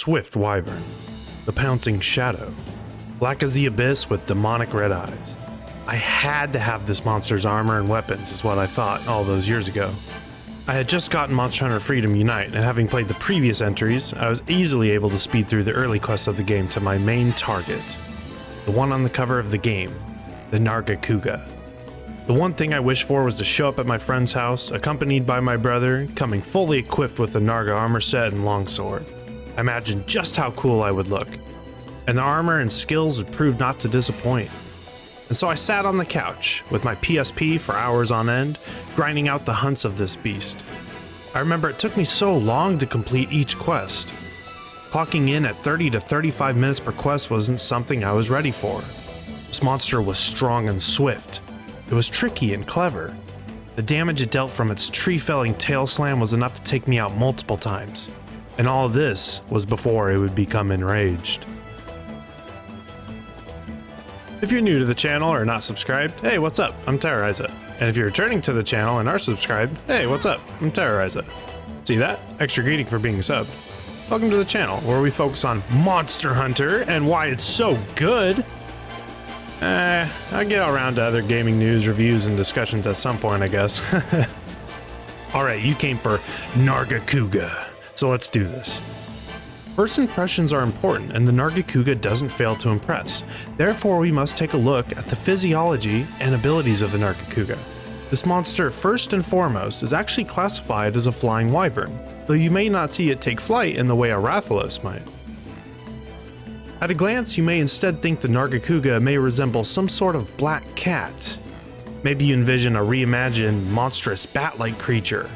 swift wyvern, the pouncing shadow, black as the abyss with demonic red eyes. I had to have this monster's armor and weapons is what I thought all those years ago. I had just gotten Monster Hunter Freedom Unite, and having played the previous entries, I was easily able to speed through the early quests of the game to my main target. The one on the cover of the game, the Nargacuga. The one thing I wished for was to show up at my friend's house, accompanied by my brother, coming fully equipped with the Narga armor set and longsword. I imagined just how cool I would look, and the armor and skills would prove not to disappoint. And so I sat on the couch with my PSP for hours on end, grinding out the hunts of this beast. I remember it took me so long to complete each quest. Clocking in at 30 to 35 minutes per quest wasn't something I was ready for. This monster was strong and swift. It was tricky and clever. The damage it dealt from its tree-felling tail slam was enough to take me out multiple times. And all of this was before it would become enraged. If you're new to the channel or not subscribed, hey, what's up? I'm Terroriza. And if you're returning to the channel and are subscribed, hey, what's up? I'm Terroriza. See that? Extra greeting for being subbed. Welcome to the channel, where we focus on Monster Hunter and why it's so good. I'll get around to other gaming news, reviews, and discussions at some point, I guess. Alright, you came for Nargacuga, so let's do this. First impressions are important, and the Nargacuga doesn't fail to impress. Therefore, we must take a look at the physiology and abilities of the Nargacuga. This monster, first and foremost, is actually classified as a flying wyvern, though you may not see it take flight in the way a Rathalos might. At a glance, you may instead think the Nargacuga may resemble some sort of black cat. Maybe you envision a reimagined, monstrous bat-like creature.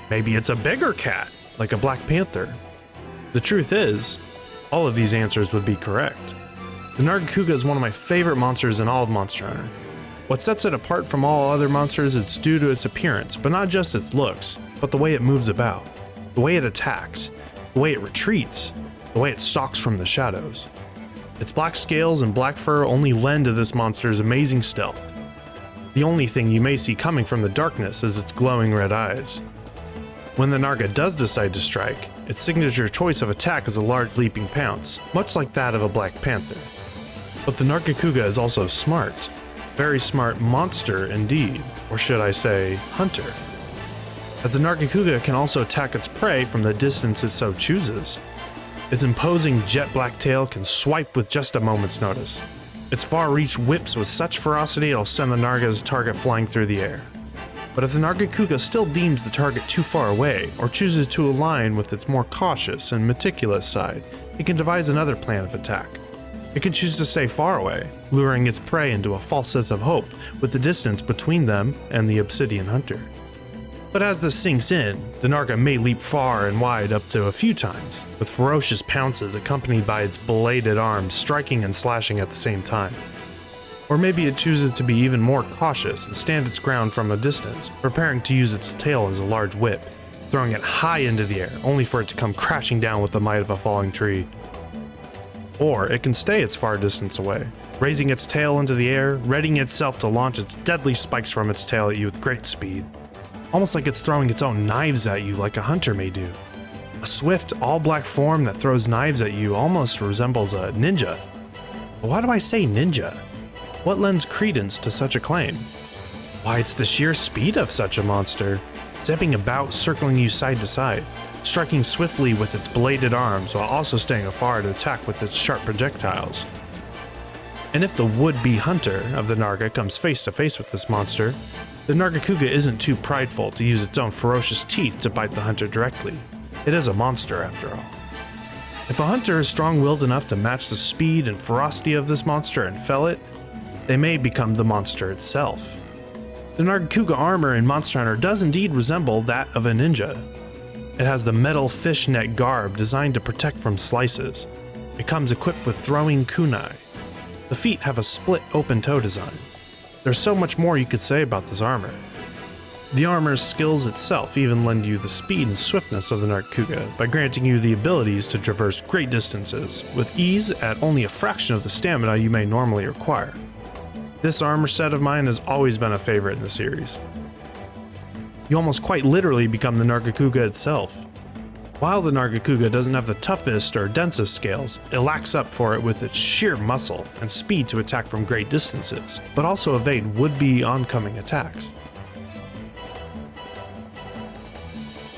Maybe it's a bigger cat, like a black panther. The truth is, all of these answers would be correct. The Nargacuga is one of my favorite monsters in all of Monster Hunter. What sets it apart from all other monsters is due to its appearance, but not just its looks, but the way it moves about, the way it attacks, the way it retreats, the way it stalks from the shadows. Its black scales and black fur only lend to this monster's amazing stealth. The only thing you may see coming from the darkness is its glowing red eyes. When the Narga does decide to strike, its signature choice of attack is a large leaping pounce, much like that of a black panther. But the Nargacuga is also smart. Very smart monster indeed, or should I say, hunter. As the Nargacuga can also attack its prey from the distance it so chooses. Its imposing jet black tail can swipe with just a moment's notice. Its far reach whips with such ferocity it'll send the Narga's target flying through the air. But if the Nargacuga still deems the target too far away, or chooses to align with its more cautious and meticulous side, it can devise another plan of attack. It can choose to stay far away, luring its prey into a false sense of hope with the distance between them and the obsidian hunter. But as this sinks in, the Narga may leap far and wide up to a few times, with ferocious pounces accompanied by its bladed arms striking and slashing at the same time. Or maybe it chooses to be even more cautious and stand its ground from a distance, preparing to use its tail as a large whip, throwing it high into the air, only for it to come crashing down with the might of a falling tree. Or it can stay its far distance away, raising its tail into the air, readying itself to launch its deadly spikes from its tail at you with great speed. Almost like it's throwing its own knives at you like a hunter may do. A swift, all-black form that throws knives at you almost resembles a ninja. But why do I say ninja? What lends credence to such a claim? Why, it's the sheer speed of such a monster, zipping about, circling you side to side, striking swiftly with its bladed arms while also staying afar to attack with its sharp projectiles. And if the would-be hunter of the Narga comes face to face with this monster, the Nargacuga isn't too prideful to use its own ferocious teeth to bite the hunter directly. It is a monster after all. If a hunter is strong-willed enough to match the speed and ferocity of this monster and fell it, they may become the monster itself. The Nargacuga armor in Monster Hunter does indeed resemble that of a ninja. It has the metal fishnet garb designed to protect from slices. It comes equipped with throwing kunai. The feet have a split open toe design. There's so much more you could say about this armor. The armor's skills itself even lend you the speed and swiftness of the Nargacuga by granting you the abilities to traverse great distances with ease at only a fraction of the stamina you may normally require. This armor set of mine has always been a favorite in the series. You almost quite literally become the Nargacuga itself. While the Nargacuga doesn't have the toughest or densest scales, it lacks up for it with its sheer muscle and speed to attack from great distances, but also evade would-be oncoming attacks.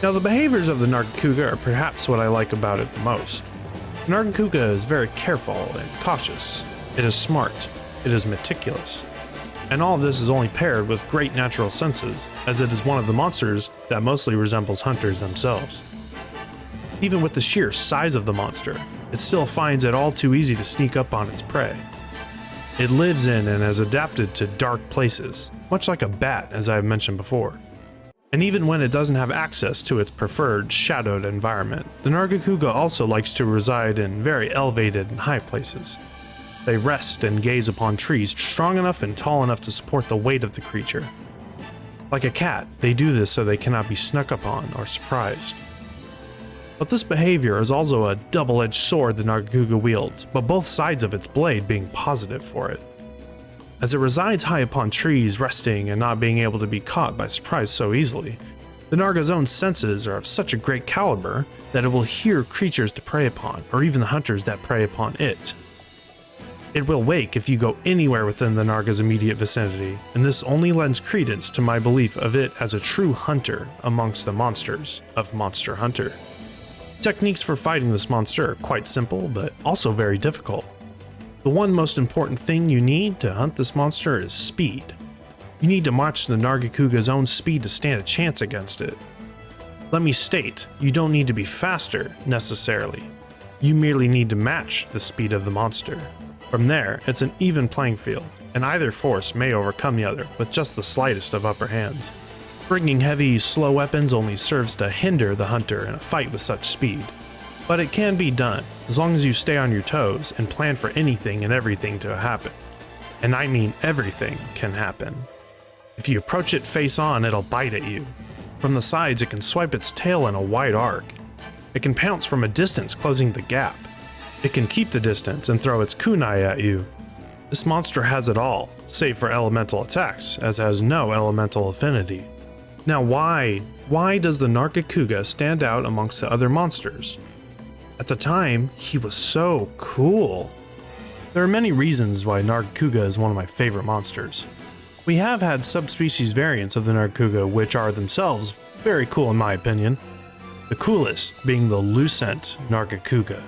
Now, the behaviors of the Nargacuga are perhaps what I like about it the most. The Nargacuga is very careful and cautious. It is smart. It is meticulous. And all of this is only paired with great natural senses, as it is one of the monsters that mostly resembles hunters themselves. Even with the sheer size of the monster, it still finds it all too easy to sneak up on its prey. It lives in and has adapted to dark places, much like a bat, as I have mentioned before. And even when it doesn't have access to its preferred shadowed environment, the Nargacuga also likes to reside in very elevated and high places. They rest and gaze upon trees strong enough and tall enough to support the weight of the creature. Like a cat, they do this so they cannot be snuck upon or surprised. But this behavior is also a double-edged sword the Nargacuga wields, but both sides of its blade being positive for it. As it resides high upon trees, resting and not being able to be caught by surprise so easily, the Narga's own senses are of such a great caliber that it will hear creatures to prey upon, or even the hunters that prey upon it. It will wake if you go anywhere within the Narga's immediate vicinity, and this only lends credence to my belief of it as a true hunter amongst the monsters of Monster Hunter. Techniques for fighting this monster are quite simple, but also very difficult. The one most important thing you need to hunt this monster is speed. You need to match the Nargacuga's own speed to stand a chance against it. Let me state, you don't need to be faster, necessarily. You merely need to match the speed of the monster. From there, it's an even playing field, and either force may overcome the other with just the slightest of upper hands. Bringing heavy, slow weapons only serves to hinder the hunter in a fight with such speed. But it can be done, as long as you stay on your toes and plan for anything and everything to happen. And I mean everything can happen. If you approach it face on, it'll bite at you. From the sides, it can swipe its tail in a wide arc. It can pounce from a distance, closing the gap. It can keep the distance and throw its kunai at you. This monster has it all, save for elemental attacks, as it has no elemental affinity. Now why does the Nargacuga stand out amongst the other monsters? At the time, he was so cool. There are many reasons why Nargacuga is one of my favorite monsters. We have had subspecies variants of the Nargacuga which are themselves very cool in my opinion. The coolest being the Lucent Nargacuga.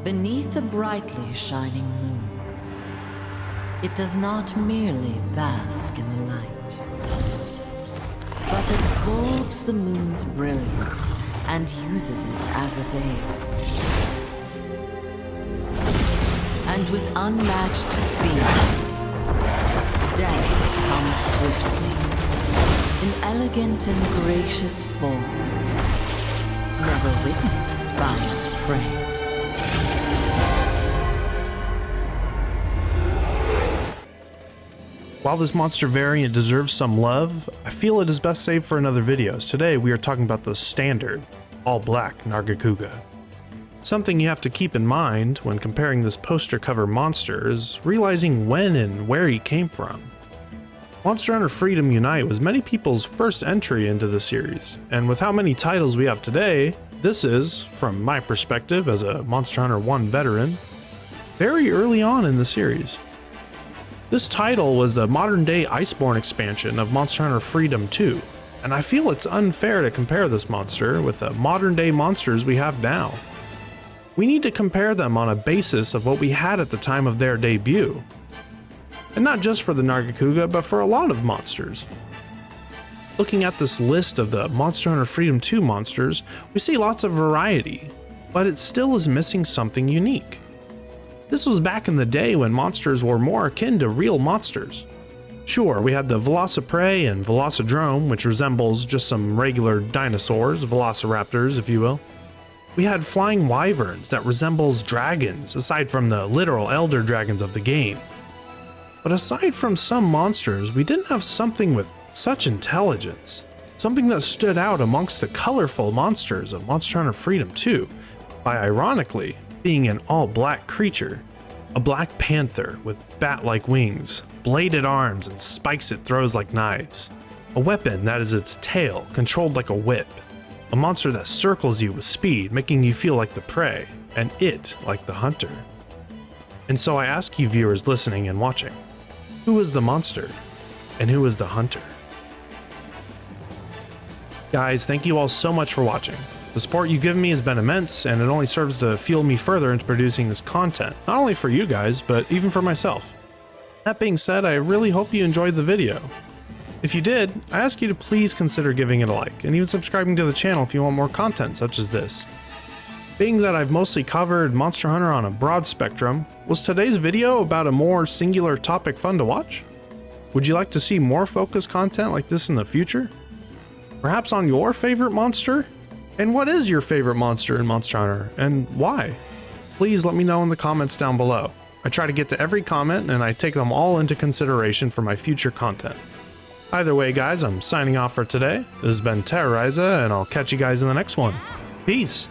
Beneath the brightly shining moon, it does not merely bask in the light, but absorbs the moon's brilliance and uses it as a veil. And with unmatched speed, death comes swiftly, in elegant and gracious form, never witnessed by its prey. While this monster variant deserves some love, I feel it is best saved for another video. Today we are talking about the standard, all-black Nargacuga. Something you have to keep in mind when comparing this poster cover monster is realizing when and where he came from. Monster Hunter Freedom Unite was many people's first entry into the series, and with how many titles we have today, this is, from my perspective as a Monster Hunter 1 veteran, very early on in the series. This title was the modern-day Iceborne expansion of Monster Hunter Freedom 2, and I feel it's unfair to compare this monster with the modern-day monsters we have now. We need to compare them on a basis of what we had at the time of their debut. And not just for the Nargacuga, but for a lot of monsters. Looking at this list of the Monster Hunter Freedom 2 monsters, we see lots of variety, but it still is missing something unique. This was back in the day when monsters were more akin to real monsters. Sure, we had the Velociprey and Velocidrome, which resembles just some regular dinosaurs, velociraptors if you will. We had flying wyverns that resembles dragons, aside from the literal elder dragons of the game. But aside from some monsters, we didn't have something with such intelligence. Something that stood out amongst the colorful monsters of Monster Hunter Freedom 2 by ironically being an all-black creature. A black panther with bat-like wings, bladed arms, and spikes it throws like knives. A weapon that is its tail, controlled like a whip. A monster that circles you with speed, making you feel like the prey, and it like the hunter. And so I ask you viewers listening and watching, who is the monster, and who is the hunter? Guys, thank you all so much for watching. The support you've given me has been immense, and it only serves to fuel me further into producing this content, not only for you guys, but even for myself. That being said, I really hope you enjoyed the video. If you did, I ask you to please consider giving it a like, and even subscribing to the channel if you want more content such as this. Being that I've mostly covered Monster Hunter on a broad spectrum, was today's video about a more singular topic fun to watch? Would you like to see more focused content like this in the future? Perhaps on your favorite monster? And what is your favorite monster in Monster Hunter, and why? Please let me know in the comments down below. I try to get to every comment, and I take them all into consideration for my future content. Either way, guys, I'm signing off for today. This has been Terroriza, and I'll catch you guys in the next one. Peace!